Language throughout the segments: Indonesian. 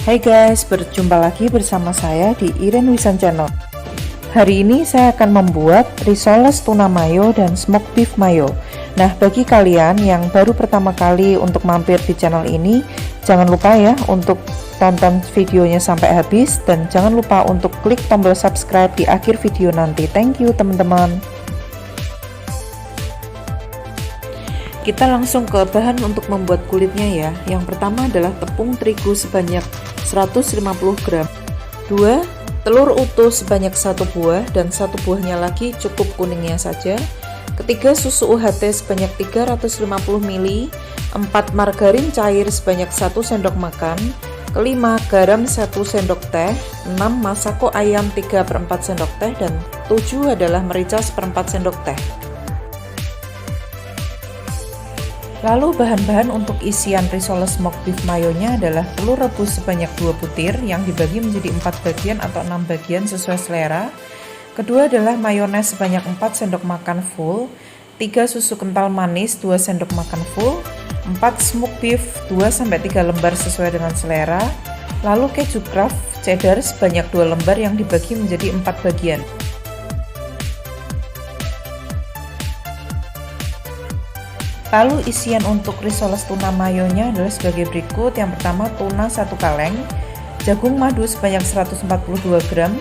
Hai guys, berjumpa lagi bersama saya di Iren Wisan Channel. Hari ini saya akan membuat risoles tuna mayo dan smoked beef mayo. Nah, bagi kalian yang baru pertama kali untuk mampir di channel ini, jangan lupa ya untuk tonton videonya sampai habis, dan jangan lupa untuk klik tombol subscribe di akhir video nanti. Thank you teman-teman. Kita langsung ke bahan untuk membuat kulitnya ya. Yang pertama adalah tepung terigu sebanyak 150 gram, 2 telur utuh sebanyak 1 buah dan 1 buahnya lagi cukup kuningnya saja, ketiga susu UHT sebanyak 350 ml, 4 margarin cair sebanyak 1 sendok makan, kelima garam 1 sendok teh, 6 masako ayam 3/4 sendok teh, dan 7 adalah merica 1/4 sendok teh. Lalu bahan-bahan untuk isian risoles smoked beef mayonya adalah telur rebus sebanyak 2 butir yang dibagi menjadi 4 bagian atau 6 bagian sesuai selera. Kedua adalah mayones sebanyak 4 sendok makan full, 3 susu kental manis 2 sendok makan full, 4 smoked beef 2-3 lembar sesuai dengan selera. Lalu keju Kraft cheddar sebanyak 2 lembar yang dibagi menjadi 4 bagian. Lalu isian untuk risoles tuna mayonya adalah sebagai berikut. Yang pertama, tuna 1 kaleng, jagung madu sebanyak 142 gram,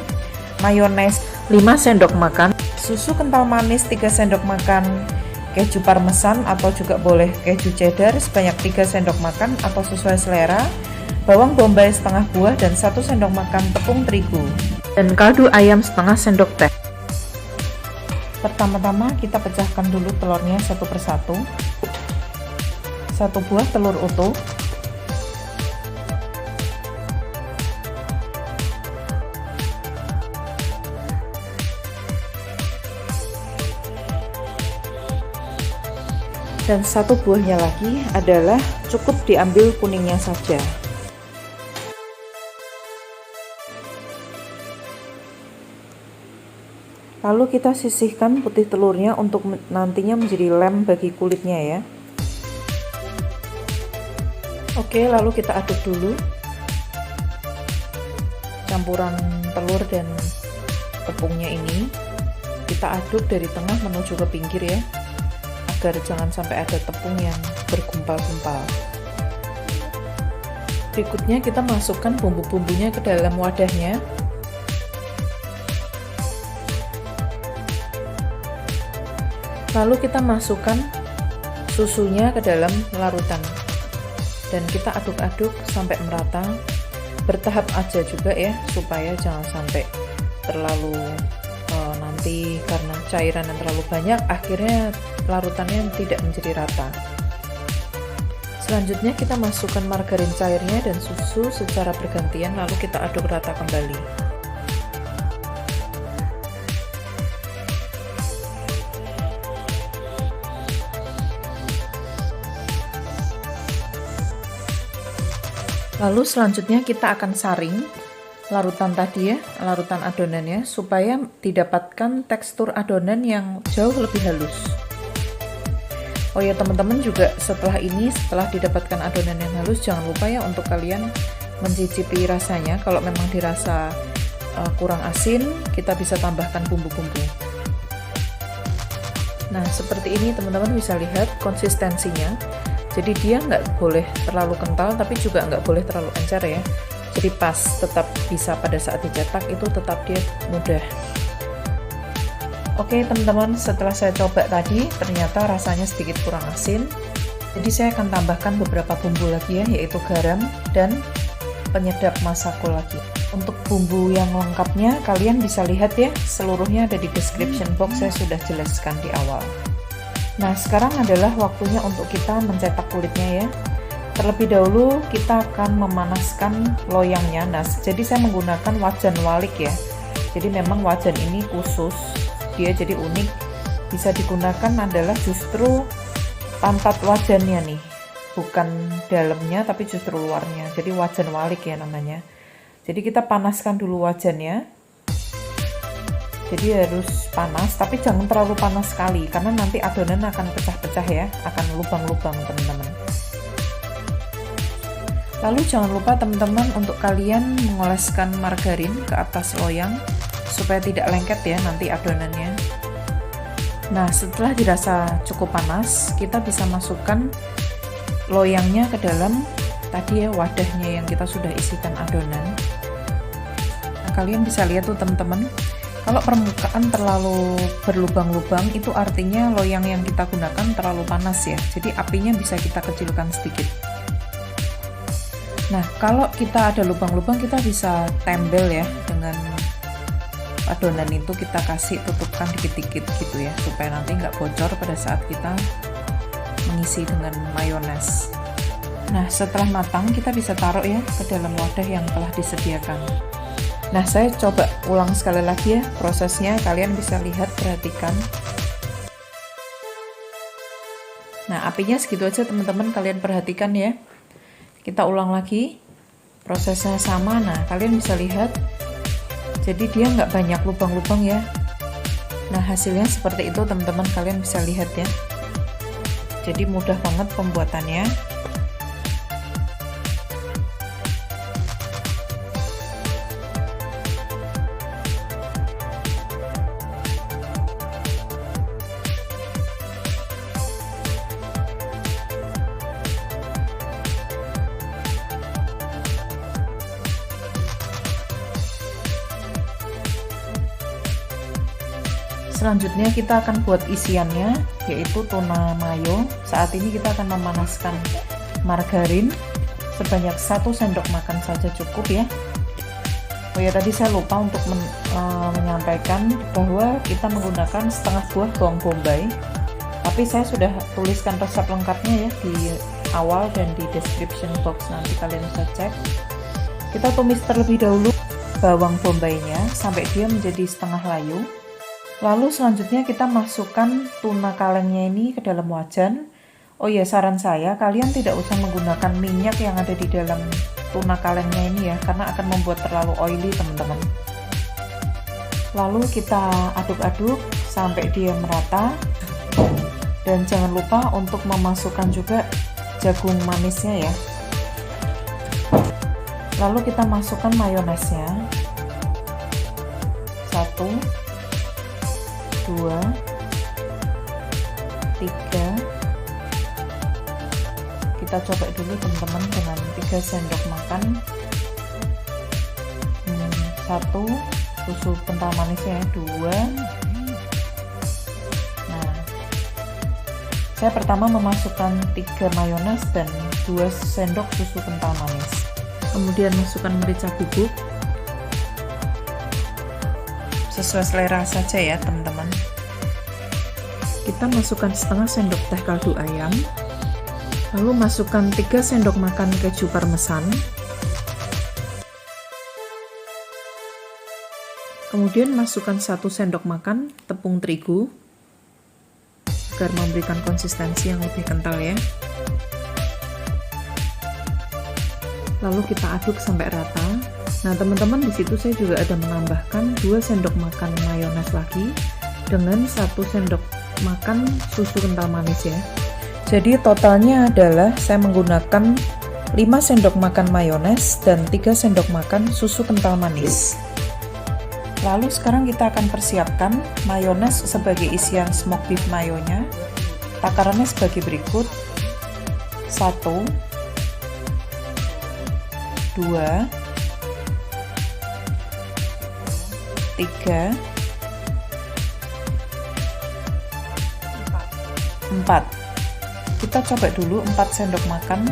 mayones 5 sendok makan, susu kental manis 3 sendok makan, keju parmesan atau juga boleh keju cheddar sebanyak 3 sendok makan atau sesuai selera, bawang bombay setengah buah dan 1 sendok makan tepung terigu, dan kaldu ayam setengah sendok teh. Pertama-tama kita pecahkan dulu telurnya satu persatu. 1 buah telur utuh, dan 1 buahnya lagi adalah cukup diambil kuningnya saja. Lalu kita sisihkan putih telurnya untuk nantinya menjadi lem bagi kulitnya ya. Oke, lalu kita aduk dulu campuran telur dan tepungnya ini. Kita aduk dari tengah menuju ke pinggir ya, agar jangan sampai ada tepung yang bergumpal-gumpal. Berikutnya kita masukkan bumbu-bumbunya ke dalam wadahnya. Lalu kita masukkan susunya ke dalam larutan dan kita aduk-aduk sampai merata, bertahap aja juga ya, supaya jangan sampai terlalu nanti karena cairan yang terlalu banyak akhirnya larutannya tidak menjadi rata. Selanjutnya kita masukkan margarin cairnya dan susu secara bergantian, lalu kita aduk rata kembali. Lalu selanjutnya kita akan saring larutan tadi ya, larutan adonannya, supaya didapatkan tekstur adonan yang jauh lebih halus. Oh ya teman-teman, juga setelah didapatkan adonan yang halus, jangan lupa ya untuk kalian mencicipi rasanya. Kalau memang dirasa kurang asin, kita bisa tambahkan bumbu-bumbu. Nah seperti ini teman-teman bisa lihat konsistensinya. Jadi dia nggak boleh terlalu kental, tapi juga nggak boleh terlalu encer ya. Jadi pas, tetap bisa pada saat dicetak itu tetap dia mudah. Oke teman-teman, setelah saya coba tadi ternyata rasanya sedikit kurang asin. Jadi saya akan tambahkan beberapa bumbu lagi ya, yaitu garam dan penyedap masako lagi. Untuk bumbu yang lengkapnya kalian bisa lihat ya, seluruhnya ada di description box, saya sudah jelaskan di awal. Nah sekarang adalah waktunya untuk kita mencetak kulitnya ya. Terlebih dahulu kita akan memanaskan loyangnya. Nah jadi saya menggunakan wajan walik ya. Jadi memang wajan ini khusus, dia jadi unik. Bisa digunakan adalah justru pantat wajannya nih, bukan dalamnya tapi justru luarnya. Jadi wajan walik ya namanya. Jadi kita panaskan dulu wajannya. Jadi harus panas, tapi jangan terlalu panas sekali karena nanti adonan akan pecah-pecah ya, akan lubang-lubang teman-teman. Lalu jangan lupa teman-teman untuk kalian mengoleskan margarin ke atas loyang supaya tidak lengket ya nanti adonannya. Nah, setelah dirasa cukup panas, kita bisa masukkan loyangnya ke dalam tadi ya wadahnya yang kita sudah isikan adonan. Nah, kalian bisa lihat tuh teman-teman, kalau permukaan terlalu berlubang-lubang itu artinya loyang yang kita gunakan terlalu panas ya, jadi apinya bisa kita kecilkan sedikit. Nah, kalau kita ada lubang-lubang kita bisa tempel ya dengan adonan itu, kita kasih tutupkan dikit-dikit gitu ya supaya nanti nggak bocor pada saat kita mengisi dengan mayones. Nah, setelah matang kita bisa taruh ya ke dalam wadah yang telah disediakan. Nah, saya coba ulang sekali lagi ya prosesnya, kalian bisa lihat, perhatikan. Nah, apinya segitu aja teman-teman, kalian perhatikan ya. Kita ulang lagi, prosesnya sama. Nah, kalian bisa lihat, jadi dia nggak banyak lubang-lubang ya. Nah, hasilnya seperti itu teman-teman, kalian bisa lihat ya. Jadi mudah banget pembuatannya. Selanjutnya kita akan buat isiannya, yaitu tuna mayo. Saat ini kita akan memanaskan margarin sebanyak 1 sendok makan saja cukup ya. Oh ya, tadi saya lupa untuk menyampaikan bahwa kita menggunakan setengah buah bawang bombay, tapi saya sudah tuliskan resep lengkapnya ya di awal dan di description box, nanti kalian bisa cek. Kita tumis terlebih dahulu bawang bombaynya sampai dia menjadi setengah layu. Lalu selanjutnya kita masukkan tuna kalengnya ini ke dalam wajan. Oh ya, saran saya kalian tidak usah menggunakan minyak yang ada di dalam tuna kalengnya ini ya, karena akan membuat terlalu oily teman-teman. Lalu kita aduk-aduk sampai dia merata. Dan jangan lupa untuk memasukkan juga jagung manisnya ya. Lalu kita masukkan mayonesnya. 1, 2, 3, kita coba dulu teman-teman dengan 3 sendok makan. 1 susu kental manisnya, 2. Nah, saya pertama memasukkan 3 mayones dan 2 sendok susu kental manis. Kemudian masukkan merica bubuk sesuai selera saja ya teman-teman. Kita masukkan setengah sendok teh kaldu ayam, lalu masukkan 3 sendok makan keju parmesan, kemudian masukkan 1 sendok makan tepung terigu agar memberikan konsistensi yang lebih kental ya. Lalu kita aduk sampai rata. Nah teman-teman, di situ saya juga ada menambahkan 2 sendok makan mayones lagi dengan 1 sendok makan susu kental manis ya. Jadi totalnya adalah saya menggunakan 5 sendok makan mayones dan 3 sendok makan susu kental manis. Lalu sekarang kita akan persiapkan mayones sebagai isian smoked beef mayonya. Takarannya sebagai berikut: 1, 2, 3, 4. Kita coba dulu 4 sendok makan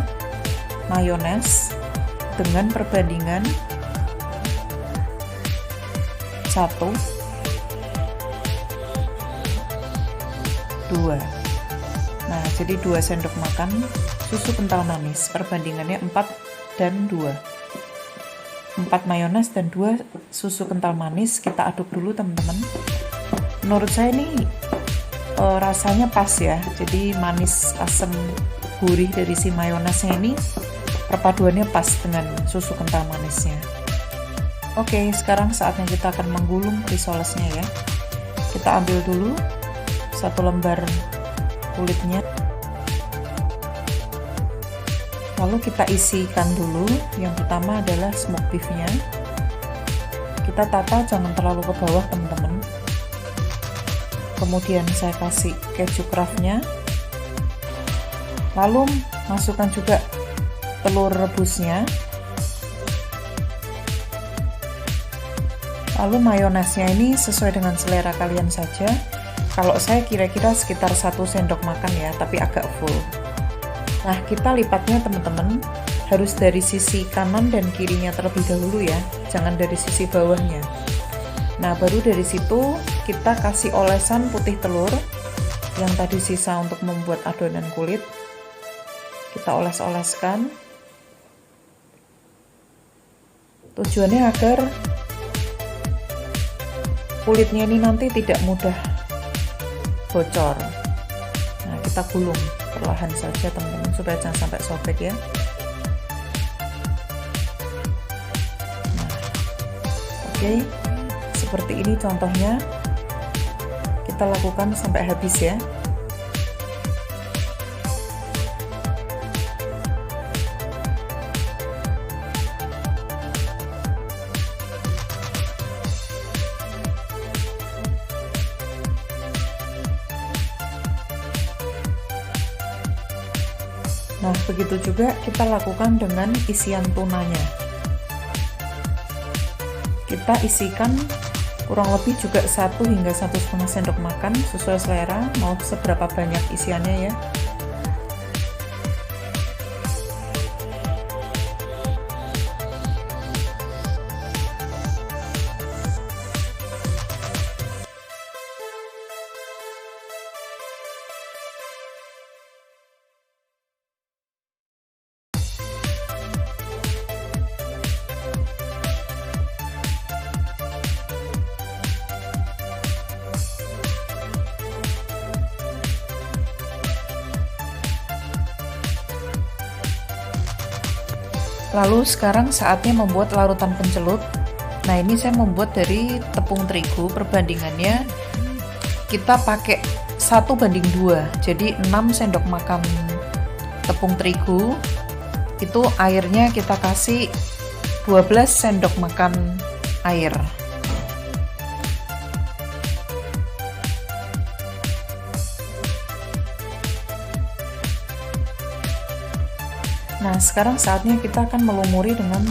mayones dengan perbandingan 1, 2. Nah, jadi 2 sendok makan susu kental manis, perbandingannya 4 dan 2. 4 mayones dan 2 susu kental manis, kita aduk dulu teman-teman. Menurut saya ini rasanya pas ya, jadi manis, asam, gurih dari si mayonesnya ini perpaduannya pas dengan susu kental manisnya. Oke, sekarang saatnya kita akan menggulung risolesnya ya. Kita ambil dulu 1 lembar kulitnya, Lalu kita isikan dulu. Yang pertama adalah smoked beefnya. Kita tata jangan terlalu ke bawah teman-teman. Kemudian saya kasih keju craftnya. Lalu masukkan juga telur rebusnya. Lalu mayonesnya ini sesuai dengan selera kalian saja. Kalau saya kira-kira sekitar 1 sendok makan ya, tapi agak full. Nah, kita lipatnya teman-teman harus dari sisi kanan dan kirinya terlebih dahulu ya, jangan dari sisi bawahnya. Nah, baru dari situ kita kasih olesan putih telur yang tadi sisa untuk membuat adonan kulit. Kita oles-oleskan. Tujuannya agar kulitnya ini nanti tidak mudah bocor. Nah, kita gulung perlahan saja teman-teman supaya jangan sampai sobek ya. Nah, oke, seperti ini contohnya. Kita lakukan sampai habis ya. Nah, begitu juga kita lakukan dengan isian tunanya. Kita isikan kurang lebih juga 1 hingga 1,5 sendok makan sesuai selera, mau seberapa banyak isiannya ya. Lalu sekarang saatnya membuat larutan pencelup. Nah, ini saya membuat dari tepung terigu, perbandingannya kita pakai 1:2, jadi 6 sendok makan tepung terigu, itu airnya kita kasih 12 sendok makan air. Nah, sekarang saatnya kita akan melumuri dengan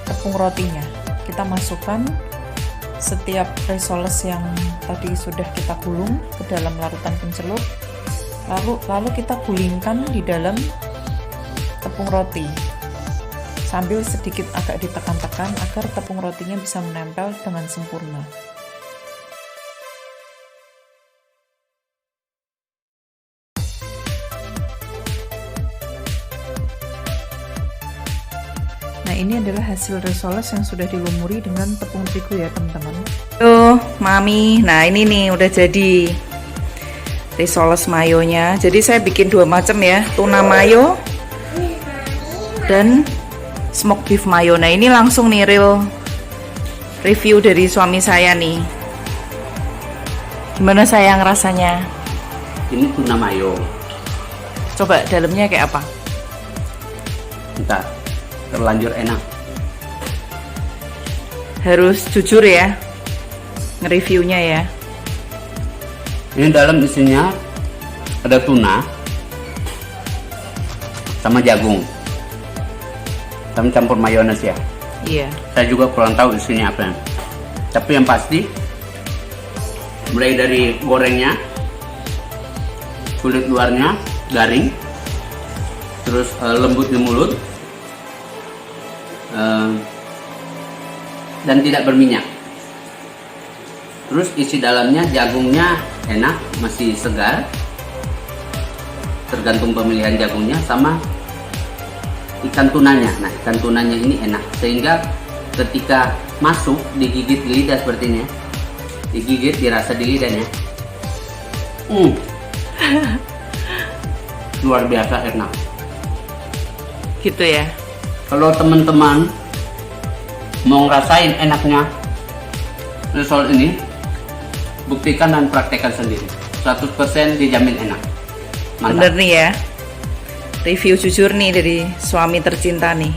tepung rotinya. Kita masukkan setiap risoles yang tadi sudah kita gulung ke dalam larutan pencelup. Lalu kita gulingkan di dalam tepung roti. Sambil sedikit agak ditekan-tekan agar tepung rotinya bisa menempel dengan sempurna. Nah, ini adalah hasil risoles yang sudah dilumuri dengan tepung terigu ya teman-teman. Tuh, Mami. Nah, ini nih udah jadi risoles mayonya. Jadi saya bikin 2 macam ya, tuna mayo dan smoked beef mayo. Nah, ini langsung nih real review dari suami saya nih. Gimana sayang rasanya? Ini tuna mayo. Coba dalamnya kayak apa? Entah, terlanjur enak. Harus jujur ya, nge-reviewnya ya. Ini dalam isinya ada tuna sama jagung, sama campur mayones ya. Iya. Saya juga kurang tahu isinya apa. Tapi yang pasti, mulai dari gorengnya, kulit luarnya garing, terus lembut di mulut, dan tidak berminyak. Terus isi dalamnya jagungnya enak, masih segar, tergantung pemilihan jagungnya, sama ikan tunanya. Nah, ikan tunanya ini enak, sehingga ketika masuk digigit di lidah seperti ini ya, digigit, dirasa di lidahnya, luar biasa enak. Gitu ya. Kalau teman-teman mau ngerasain enaknya risol ini, buktikan dan praktekkan sendiri. 100% dijamin enak. Mantap. Bener nih ya. review jujur nih dari suami tercinta nih.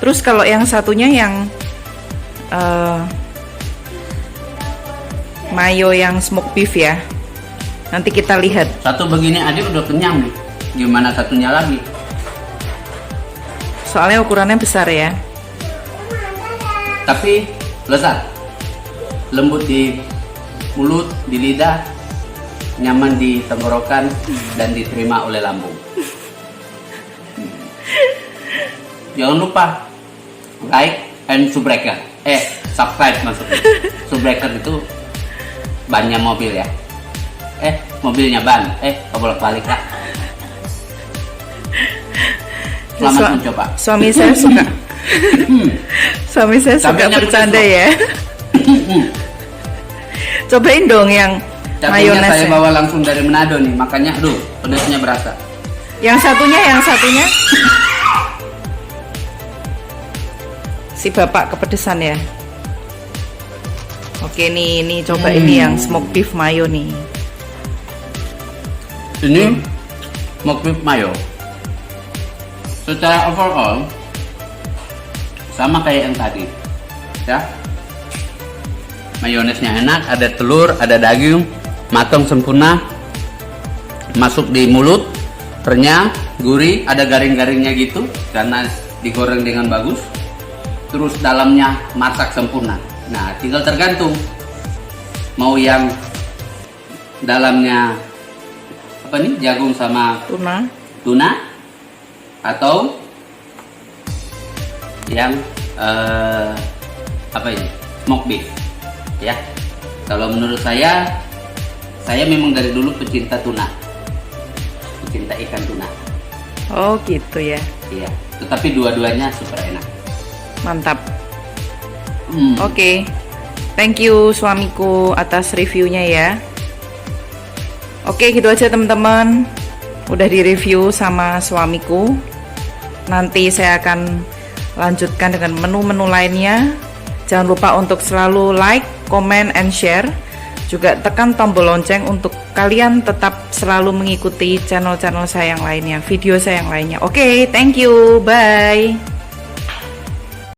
Terus kalau yang satunya yang mayo yang smoke beef ya, nanti kita lihat. Satu begini aja udah kenyang nih. Gimana satunya lagi? Soalnya ukurannya besar ya. Tapi lezat, lembut di mulut, di lidah, nyaman di tenggorokan, dan diterima oleh lambung. Jangan lupa like and subscribe. Subscribe maksudnya. Subscribe itu bannya mobil ya. Mobilnya ban. Kebolak-balik lah. Selamat mencoba. Suami saya suka. Suami saya suka Cabenya bercanda pedes ya. Cobain dong yang Cabenya saya mayonesnya. bawa langsung dari Manado nih, makanya aduh pedasnya berasa. Yang satunya. Si bapak kepedesan ya. Oke nih, ini coba ini yang smoke beef mayo nih. Ini smoke beef mayo. Secara overall sama kayak yang tadi, ya. Mayonesnya enak, ada telur, ada daging, matang sempurna, masuk di mulut, renyah, gurih, ada garing-garingnya gitu karena digoreng dengan bagus. Terus dalamnya masak sempurna. Nah, tinggal tergantung mau yang dalamnya apa nih, jagung sama tuna atau yang apa ini, smoke beef ya. Kalau menurut saya memang dari dulu pecinta tuna, pecinta ikan tuna. Oh gitu ya. Iya, tetapi dua-duanya super enak. Mantap. Oke. Thank you suamiku atas reviewnya ya. Oke, gitu aja teman-teman. Udah di-review sama suamiku. Nanti saya akan lanjutkan dengan menu-menu lainnya. Jangan lupa untuk selalu like, comment, and share. Juga tekan tombol lonceng untuk kalian tetap selalu mengikuti channel-channel saya yang lainnya, video saya yang lainnya. Oke, thank you. Bye.